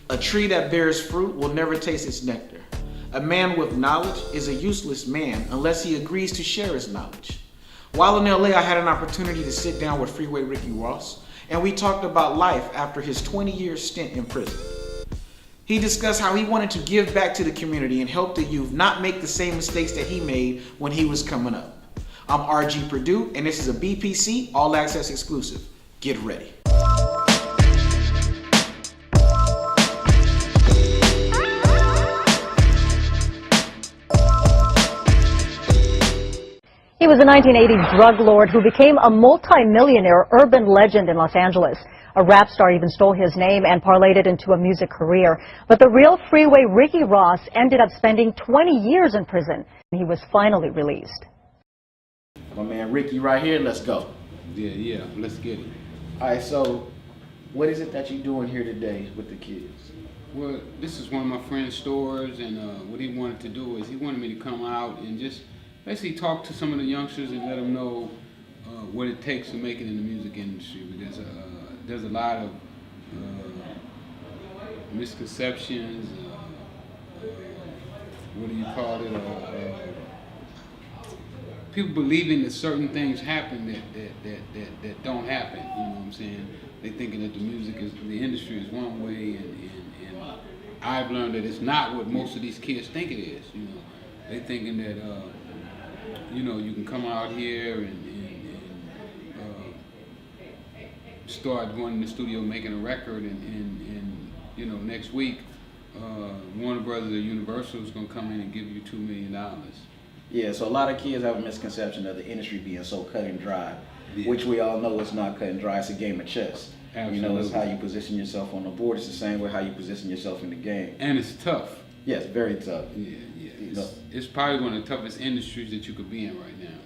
A tree that bears fruit will never taste its nectar. A man with knowledge is a useless man unless he agrees to share his knowledge. While in LA, I had an opportunity to sit down with Freeway Ricky Ross, and we talked about life after his 20-year stint in prison. He discussed how he wanted to give back to the community and help the youth not make the same mistakes that he made when he was coming up. I'm RG Purdue, and this is a BPC All Access exclusive. Get ready. He was a 1980s drug lord who became a multi-millionaire urban legend in Los Angeles. A rap star even stole his name and parlayed it into a music career. But the real Freeway Ricky Ross ended up spending 20 years in prison. He was finally released. My man Ricky right here, let's go. Yeah, let's get it. All right, so what is it that you're doing here today with the kids? Well, this is one of my friend's stores, and what he wanted to do is he wanted me to come out and just basically talk to some of the youngsters and let them know what it takes to make it in the music industry, because there's a lot of misconceptions, what do you call it, people believing that certain things happen that don't happen, you know what I'm saying? They thinking that the industry is one way, and I've learned that it's not what most of these kids think it is, you know. They thinking that you know, you can come out here and start going in the studio making a record, and you know, next week Warner Brothers or Universal is going to come in and give you $2 million. Yeah, so a lot of kids have a misconception of the industry being so cut and dry, which we all know it's not cut and dry. It's a game of chess. Absolutely. You know, it's how you position yourself on the board. It's the same way how you position yourself in the game. And it's tough. Yes, very tough. Yeah. It's probably one of the toughest industries that you could be in right now.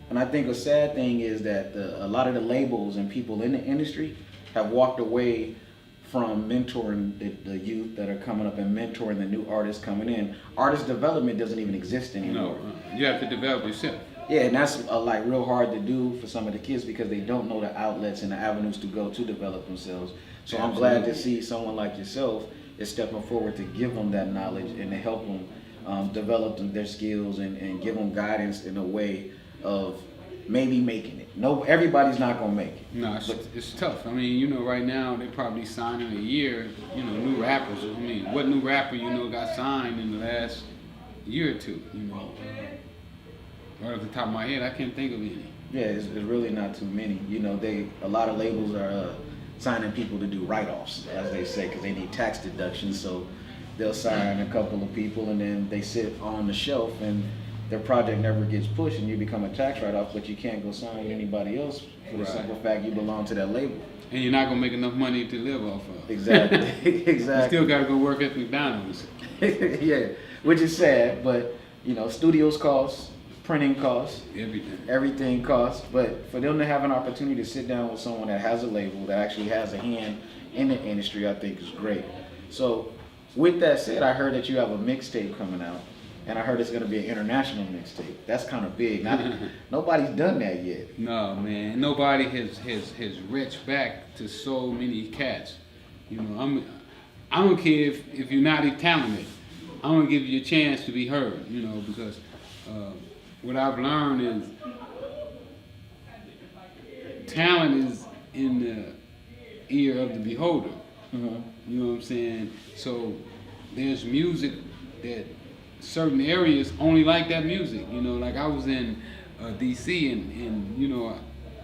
And I think a sad thing is that a lot of the labels and people in the industry have walked away from mentoring the youth that are coming up and mentoring the new artists coming in. Artist development doesn't even exist anymore. No, you have to develop yourself. Yeah, and that's like real hard to do for some of the kids because they don't know the outlets and the avenues to go to develop themselves. So I'm glad to see someone like yourself is stepping forward to give them that knowledge and to help them develop their skills and give them guidance in a way of maybe making it. No, everybody's not gonna make it. No, it's tough. I mean, you know, right now they're probably signing a year, you know, new rappers. I mean, what new rapper, you know, got signed in the last year or two, you know? Right off the top of my head, I can't think of any. Yeah, it's really not too many. You know, a lot of labels are signing people to do write-offs, as they say, because they need tax deductions. So they'll sign a couple of people and then they sit on the shelf and their project never gets pushed and you become a tax write-off, but you can't go sign with anybody else for the simple fact you belong to that label. And you're not going to make enough money to live off of. Exactly. Exactly. You still got to go work at McDonald's. Yeah, which is sad, but you know, studios cost, printing costs, everything costs. But for them to have an opportunity to sit down with someone that has a label, that actually has a hand in the industry, I think is great. So with that said, I heard that you have a mixtape coming out, and I heard it's going to be an international mixtape. That's kind of big. Nobody's done that yet. No, man. Nobody has reached back to so many cats. You know, I don't care if you're not talented. I'm going to give you a chance to be heard, you know, because what I've learned is talent is in the ear of the beholder. Mm-hmm. You know what I'm saying? So there's music that certain areas only like that music. You know, like I was in DC and you know,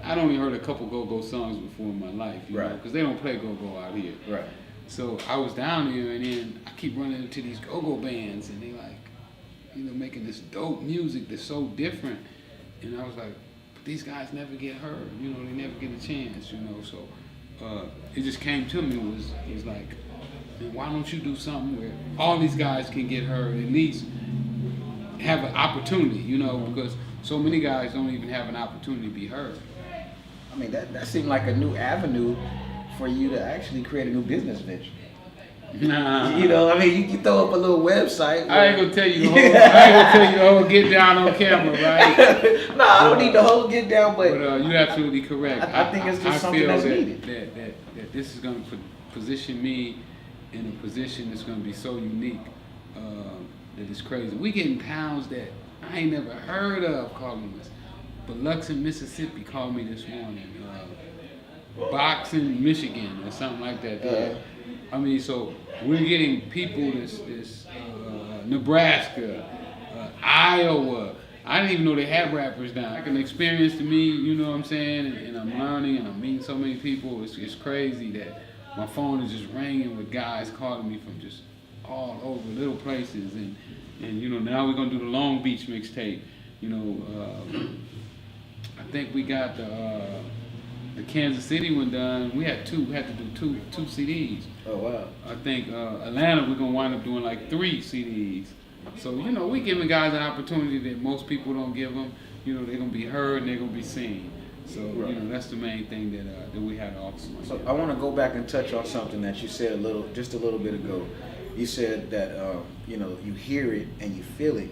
I'd only heard a couple go-go songs before in my life, you know, because they don't play go-go out here. Right. So I was down here and then I keep running into these go-go bands and they like, you know, making this dope music that's so different. And I was like, but these guys never get heard, you know, they never get a chance, you know. So it just came to me, it was like, man, why don't you do something where all these guys can get heard, at least have an opportunity, you know, because so many guys don't even have an opportunity to be heard. I mean, that seemed like a new avenue for you to actually create a new business venture. Nah. You know, I mean, you can throw up a little website. I ain't gonna tell you the whole get down on camera, right? No, I don't need the whole get down, but you're absolutely correct. I think it's just something that's needed. That this is gonna position me in a position that's going to be so unique that it's crazy. We getting towns that I ain't never heard of calling us. Biloxi, Mississippi called me this morning. Boxing, Michigan, or something like that. I mean, so we're getting people this Nebraska, Iowa. I didn't even know they had rappers down. Like an experience to me, you know what I'm saying? And I'm learning and I'm meeting so many people. It's crazy that my phone is just ringing with guys calling me from just all over little places. And you know, now we're gonna do the Long Beach mixtape. You know, I think we got the Kansas City one done. We had to do two CDs. Oh wow! I think Atlanta we're gonna wind up doing like 3 CDs. So you know we giving guys an opportunity that most people don't give them. You know they're gonna be heard and they're gonna be seen. So you know that's the main thing that we had to offer. So I want to go back and touch on something that you said just a little bit ago. You said that you know you hear it and you feel it.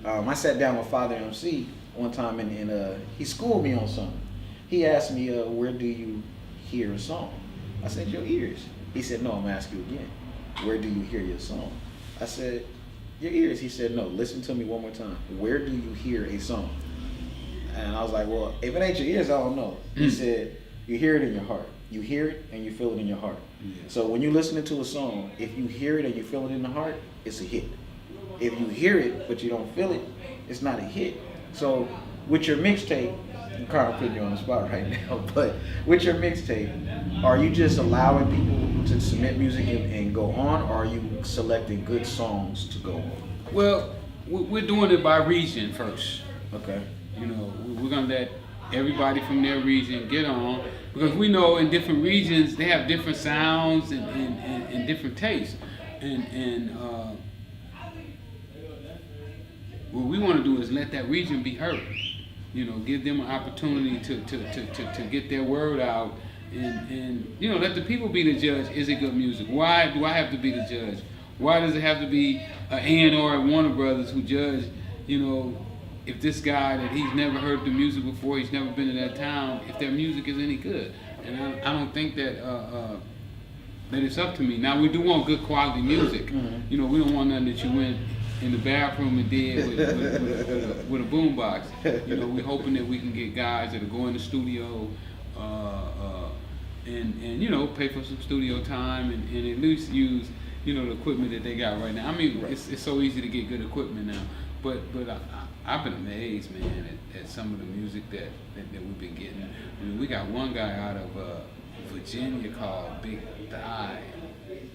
I sat down with Father MC one time and he schooled me on something. He asked me, where do you hear a song? I said, your ears. He said, no, I'm asking you again. Where do you hear your song? I said, your ears. He said, no, listen to me one more time. Where do you hear a song? And I was like, well, if it ain't your ears, I don't know. He said, you hear it in your heart. You hear it and you feel it in your heart. Yeah. So when you're listening to a song, if you hear it and you feel it in the heart, it's a hit. If you hear it but you don't feel it, it's not a hit. So with your mixtape, I'm kind of putting you on the spot right now, but with your mixtape, are you just allowing people to submit music and go on, or are you selecting good songs to go on? Well, we're doing it by region first. Okay. You know, we're gonna let everybody from their region get on, because we know in different regions they have different sounds and different tastes. And what we want to do is let that region be heard. You know, give them an opportunity to get their word out, and you know, let the people be the judge. Is it good music? Why do I have to be the judge? Why does it have to be an A&R at Warner Brothers who judge? You know, if this guy that he's never heard the music before, he's never been to that town, if their music is any good. And I don't think that that it's up to me. Now we do want good quality music. You know, we don't want nothing that you went in the bathroom and did with a boombox. You know, we're hoping that we can get guys that'll go in the studio and you know, pay for some studio time and at least use, you know, the equipment that they got right now. I mean, it's so easy to get good equipment now. But I've been amazed, man, at some of the music that we've been getting. I mean, we got one guy out of Virginia called Big Thigh.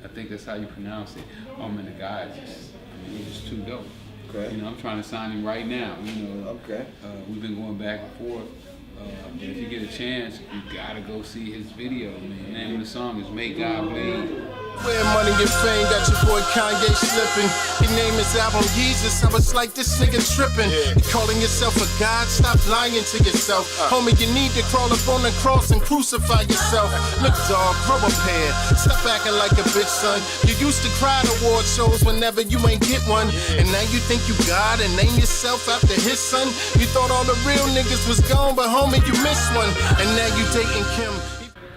I think that's how you pronounce it. Man, the guy is just, I mean, he's just too dope. Okay. You know, I'm trying to sign him right now. You know, okay. We've been going back and forth. But if you get a chance, you gotta go see his video, man. The name of the song is Make God Bleed. Where money and fame got your boy Kanye slipping. He named his album Jesus. I was like, this nigga tripping. You calling yourself a god? Stop lying to yourself. Homie, you need to crawl up on the cross and crucify yourself. Look, dog, grow a pair. Stop acting like a bitch, son. You used to cry at award shows whenever you ain't get one. And now you think you God and name yourself after his son. You thought all the real niggas was gone, but homie, you missed one. And now you dating Kim.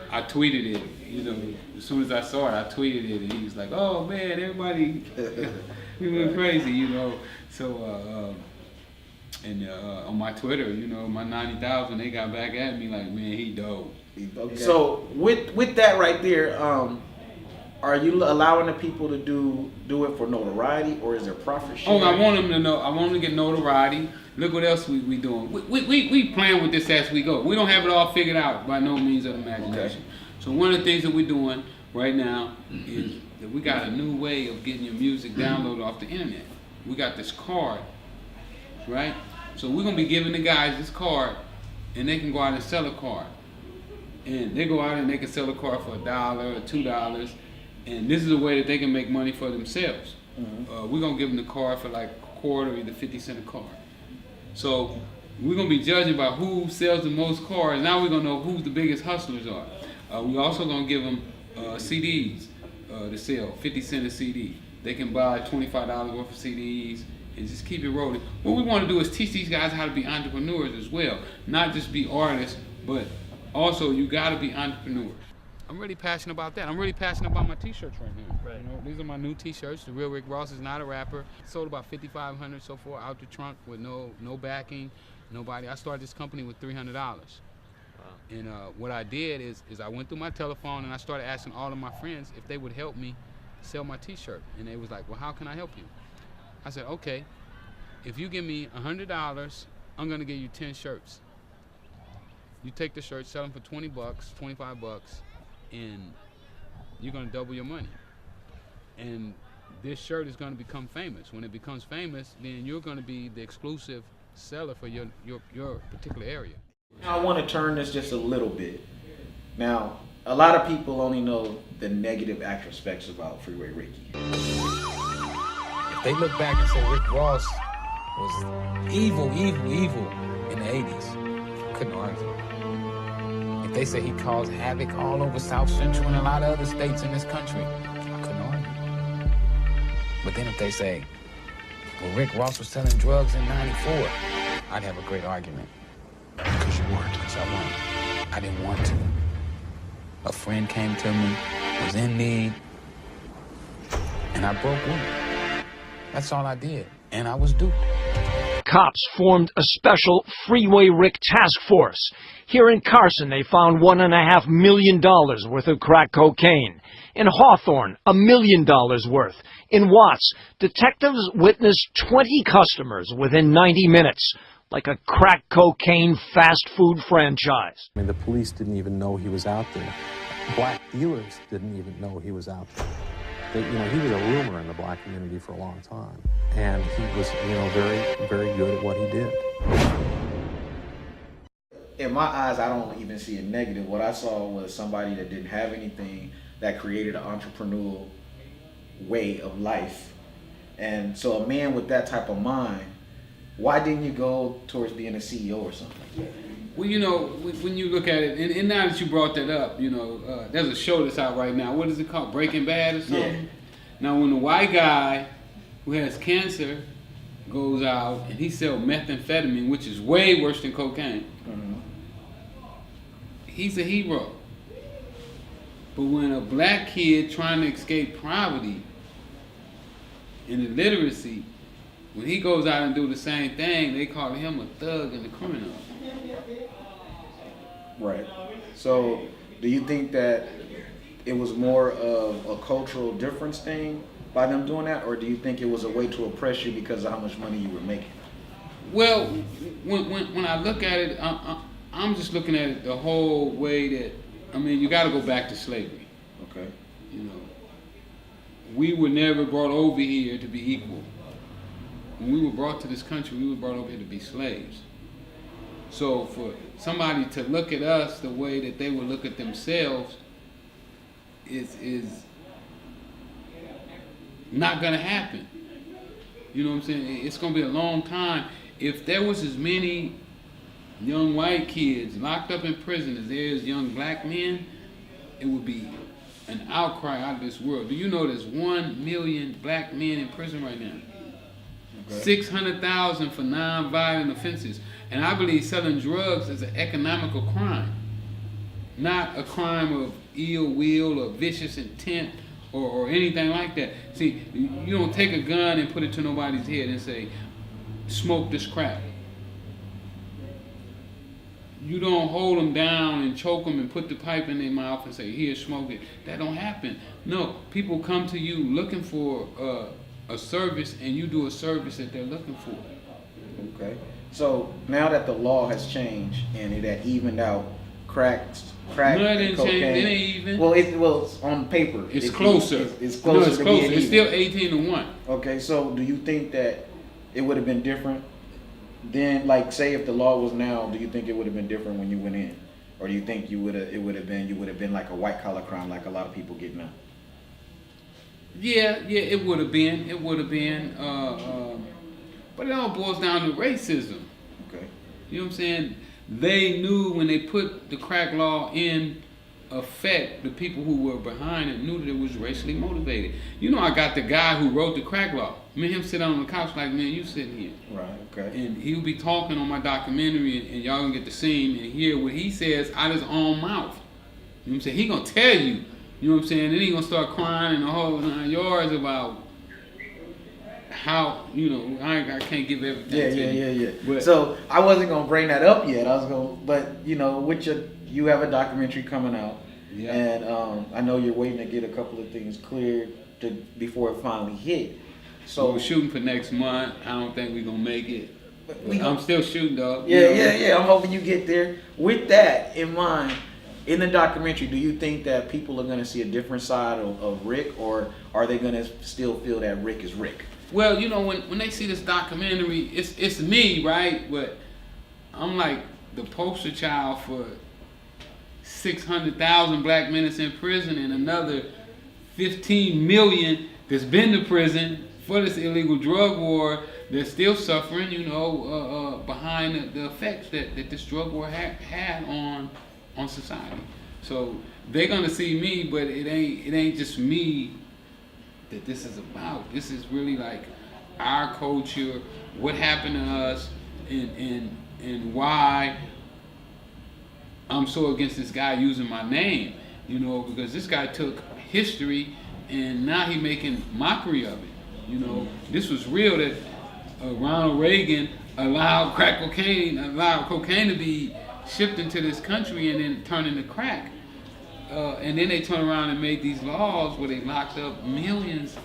I tweeted it, you know, as soon as I saw it, I tweeted it, and he was like, oh man, everybody, we went crazy, you know. So, on my Twitter, you know, my 90,000, they got back at me like, man, he dope. Okay. So with that right there, are you allowing the people to do it for notoriety, or is there profit sharing? Oh, I want them to know. I want them to get notoriety. Look what else we doing. We playing with this as we go. We don't have it all figured out by no means of imagination. Okay. So one of the things that we're doing right now is that we got a new way of getting your music downloaded off the internet. We got this card, right? So we're gonna be giving the guys this card, and they can go out and sell a card. And they go out and they can sell a card for $1 or $2, and this is a way that they can make money for themselves. We're gonna give them the card for like a quarter, or either 50 cents a card. So we're gonna be judging by who sells the most cards. Now we're gonna know who the biggest hustlers are. We're also gonna give them CDs to sell, 50 cents a CD. They can buy $25 worth of CDs and just keep it rolling. What we want to do is teach these guys how to be entrepreneurs as well, not just be artists, but also you gotta be entrepreneurs. I'm really passionate about that. I'm really passionate about my T-shirts right now. Right. You know, these are my new T-shirts. The real Rick Ross is not a rapper. Sold about 5,500 so far out the trunk with no backing, nobody. I started this company with $300. Wow. And what I did is I went through my telephone and I started asking all of my friends if they would help me sell my T-shirt. And they was like, well, how can I help you? I said, okay, if you give me $100, I'm gonna give you 10 shirts. You take the shirts, sell them for 20 bucks, 25 bucks, and you're gonna double your money. And this shirt is gonna become famous. When it becomes famous, then you're gonna be the exclusive seller for your particular area. Now I want to turn this just a little bit. Now, a lot of people only know the negative aspects about Freeway Ricky. If they look back and say Rick Ross was evil in the 80s, couldn't argue. If they say he caused havoc all over South Central and a lot of other states in this country, I couldn't argue. But then if they say, well, Rick Ross was selling drugs in 94, I'd have a great argument. Because you weren't. Because I wasn't. I didn't want to. A friend came to me, was in need, and I broke with him. That's all I did, and I was duped. Cops formed a special Freeway Rick task force. Here in Carson, they found $1.5 million worth of crack cocaine. In Hawthorne, $1 million worth. In Watts, detectives witnessed 20 customers within 90 minutes, like a crack cocaine fast food franchise. I mean, the police didn't even know he was out there. Black dealers didn't even know he was out there. He was a rumor in the black community for a long time, and he was, very, very good at what he did. In my eyes, I don't even see a negative. What I saw was somebody that didn't have anything, that created an entrepreneurial way of life. And so a man with that type of mind, why didn't you go towards being a CEO or something? Well, when you look at it, and now that you brought that up, there's a show that's out right now. What is it called? Breaking Bad or something? Yeah. Now, when the white guy who has cancer goes out and he sells methamphetamine, which is way worse than cocaine, he's a hero. But when a black kid trying to escape poverty and illiteracy, when he goes out and do the same thing, they call him a thug and a criminal. Right. So, do you think that it was more of a cultural difference thing by them doing that, or do you think it was a way to oppress you because of how much money you were making? Well, when I look at it, I'm just looking at it the whole way that, you got to go back to slavery. Okay. We were never brought over here to be equal. When we were brought to this country, we were brought over here to be slaves. So for somebody to look at us the way that they would look at themselves is not gonna happen. You know what I'm saying? It's gonna be a long time. If there was as many young white kids locked up in prison as there is young black men, it would be an outcry out of this world. Do you know there's 1 million black men in prison right now? Okay. 600,000 for non-violent offenses. And I believe selling drugs is an economical crime, not a crime of ill will or vicious intent or anything like that. See, you don't take a gun and put it to nobody's head and say, smoke this crack. You don't hold them down and choke them and put the pipe in their mouth and say, here, smoke it. That don't happen. No, people come to you looking for a service, and you do a service that they're looking for. Okay. So now that the law has changed and it had evened out crack No, it didn't cocaine, change. It ain't even. Well, it's on paper. It's closer. It's closer. No, it's to closer. being It's even. still 18-1. Okay. So do you think that it would have been different then? Like, say if the law was now, do you think it would have been different when you went in, or do you think you would have been like a white collar crime like a lot of people get now? Yeah, it would have been. It would have been. But it all boils down to racism. Okay. You know what I'm saying? They knew when they put the crack law in effect, the people who were behind it knew that it was racially motivated. I got the guy who wrote the crack law. Me and him sit on the couch like, man, you sitting here. Right, okay. And he'll be talking on my documentary, and y'all gonna get to see him and hear what he says out of his own mouth. what I'm saying? He gonna tell you. You know what I'm saying? Then he gonna start crying in the whole 9 yards about how, you know, I can't give everything to you. Yeah. But, So I wasn't gonna bring that up yet. But you know, you have a documentary coming out, yeah. and I know you're waiting to get a couple of things cleared before it finally hit. So we're shooting for next month. I don't think we're gonna make it. I'm still shooting though. Yeah. I'm hoping you get there. With that in mind, in the documentary, do you think that people are gonna see a different side of Rick, or are they gonna still feel that Rick is Rick? Well, you know, when they see this documentary, it's me, right? But I'm like the poster child for 600,000 black men that's in prison and another 15 million that's been to prison for this illegal drug war that's still suffering, you know, behind the effects that this drug war had on society. So they're gonna see me, but it ain't just me that this is about. This is really like our culture, what happened to us, and why I'm so against this guy using my name, you know, because this guy took history and now he making mockery of it. You know, this was real that Ronald Reagan allowed cocaine to be shipped into this country and then turned into crack. And then they turn around and made these laws where they locked up millions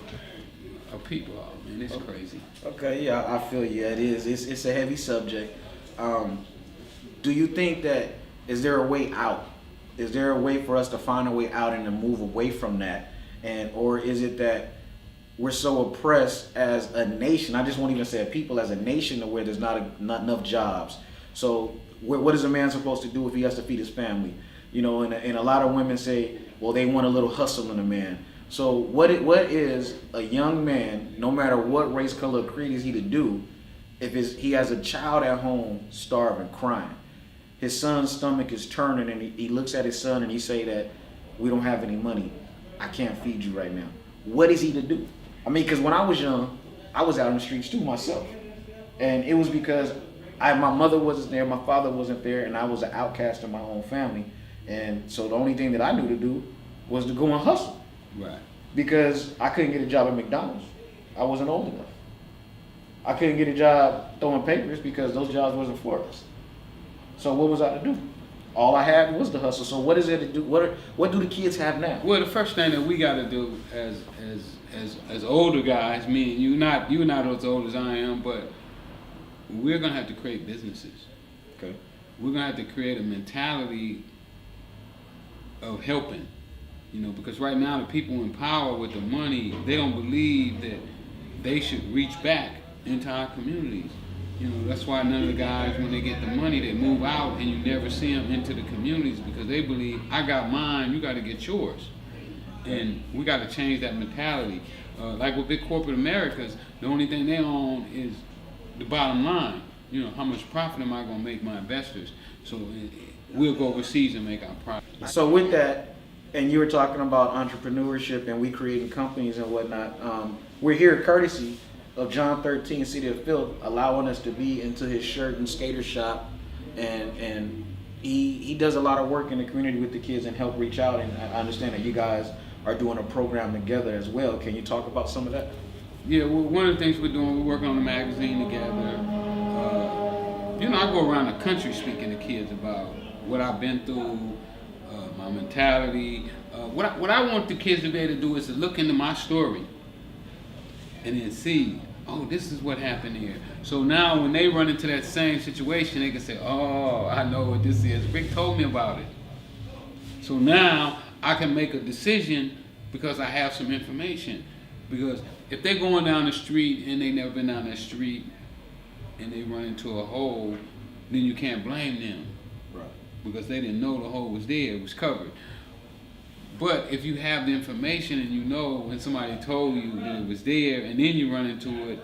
of people. Oh, man, it's crazy. Okay, yeah, I feel you. It is. It's a heavy subject. Do you think that, is there a way out? Is there a way for us to find a way out and to move away from that? Or is it that we're so oppressed as a nation? I just won't even say a people, as a nation, to where there's not enough jobs. So what is a man supposed to do if he has to feed his family? You know, and a lot of women say, well, they want a little hustle in a man. So what is a young man, no matter what race, color, or creed is he to do, if he has a child at home starving, crying? His son's stomach is turning, and he looks at his son and he say that, we don't have any money. I can't feed you right now. What is he to do? I mean, because when I was young, I was out in the streets too myself. And it was because my mother wasn't there, my father wasn't there, and I was an outcast in my own family. And so the only thing that I knew to do was to go and hustle. Right. Because I couldn't get a job at McDonald's. I wasn't old enough. I couldn't get a job throwing papers because those jobs wasn't for us. So what was I to do? All I had was the hustle. So what is it to do? What do the kids have now? Well, the first thing that we got to do as older guys, me and you're not as old as I am, but we're gonna have to create businesses. Okay. We're gonna have to create a mentality of helping, you know, because right now the people in power with the money, they don't believe that they should reach back into our communities. You know, that's why none of the guys, when they get the money, they move out and you never see them into the communities, because they believe, I got mine, you got to get yours. And we got to change that mentality. Like with big corporate Americas, the only thing they own is the bottom line. You know, how much profit am I going to make my investors? So we'll go overseas and make our profit. So with that, and you were talking about entrepreneurship and we creating companies and whatnot, we're here courtesy of John 13, City of Filth, allowing us to be into his shirt and skater shop, and he does a lot of work in the community with the kids and help reach out, and I understand that you guys are doing a program together as well. Can you talk about some of that? Yeah, well, one of the things we're doing, we're working on a magazine together. You know, I go around the country speaking to kids about what I've been through, my mentality. What I want the kids to be able to do is to look into my story and then see, oh, this is what happened here. So now when they run into that same situation, they can say, oh, I know what this is. Rick told me about it. So now I can make a decision because I have some information. Because if they're going down the street and they never been down that street and they run into a hole, then you can't blame them. Right. Because they didn't know the hole was there, it was covered. But if you have the information and you know when somebody told you that it was there and then you run into it,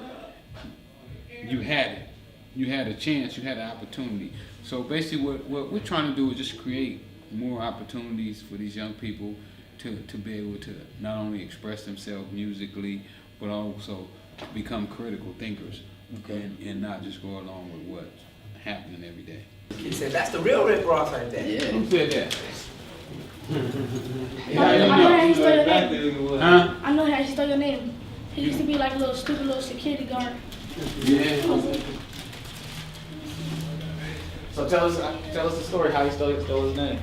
you had it. You had a chance, you had an opportunity. So basically what we're trying to do is just create more opportunities for these young people to be able to not only express themselves musically, but also become critical thinkers. Okay. And not just go along with what's happening every day. He said, that's the real Rick Ross right there. Yeah. Who said that? I know how he stole your name. Huh? I know how he stole your name. He used to be like a little stupid little security guard. Yeah. So tell us the story how he stole his name.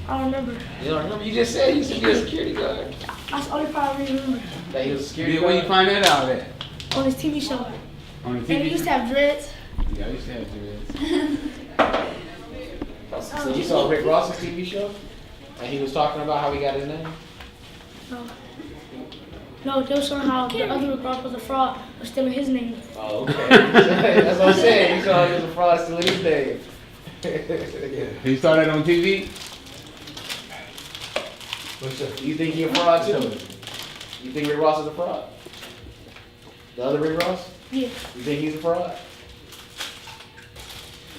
I don't remember. You don't remember? You just said he used to be a security guard. That's the only part I really remember. That he was a security Yeah, where you guard. find that out at? On his TV show. On the And he TV? used to have dreads. Yeah, I used to have dreads. So you saw Rick Ross's TV show, and he was talking about how he got his name. No, they were showing how the other Rick Ross was a fraud for stealing his name. Oh, okay. That's what I'm saying. You saw he was a fraud stealing his name. He saw that on TV? You think he a fraud too? You think Rick Ross is a fraud? The other Rick Ross? Yeah. You think he's a fraud?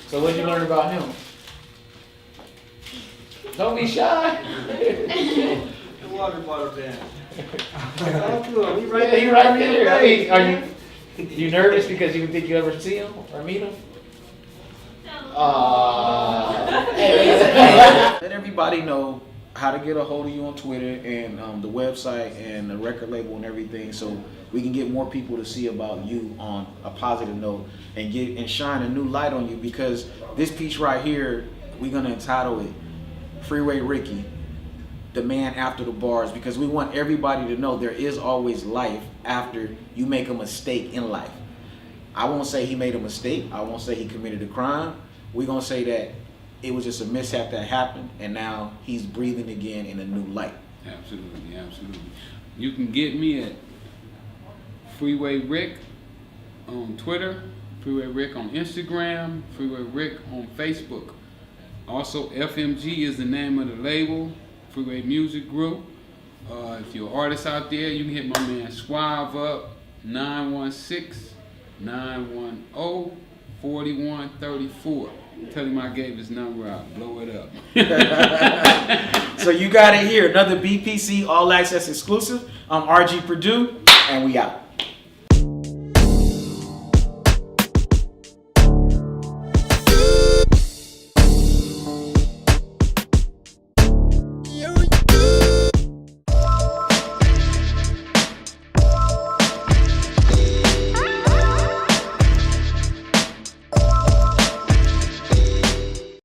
So what did you learn about him? Don't be shy. The water bottle down. Yeah, he right there. I mean, are you nervous because you think you ever see him or meet him? Let everybody know how to get a hold of you on Twitter and the website and the record label and everything, so we can get more people to see about you on a positive note and shine a new light on you, because this piece right here, we're gonna entitle it Freeway Ricky, the man after the bars, because we want everybody to know there is always life after you make a mistake in life. I won't say he made a mistake. I won't say he committed a crime. We're gonna say that it was just a mishap that happened, and now he's breathing again in a new light. Absolutely, absolutely. You can get me at Freeway Rick on Twitter, Freeway Rick on Instagram, Freeway Rick on Facebook. Also, FMG is the name of the label, Freeway Music Group. If you're an artist out there, you can hit my man Suave up, 916-910-4134. Tell him I gave his number out. Blow it up. So you got it here. Another BPC All Access exclusive. I'm RG Purdue, and we out.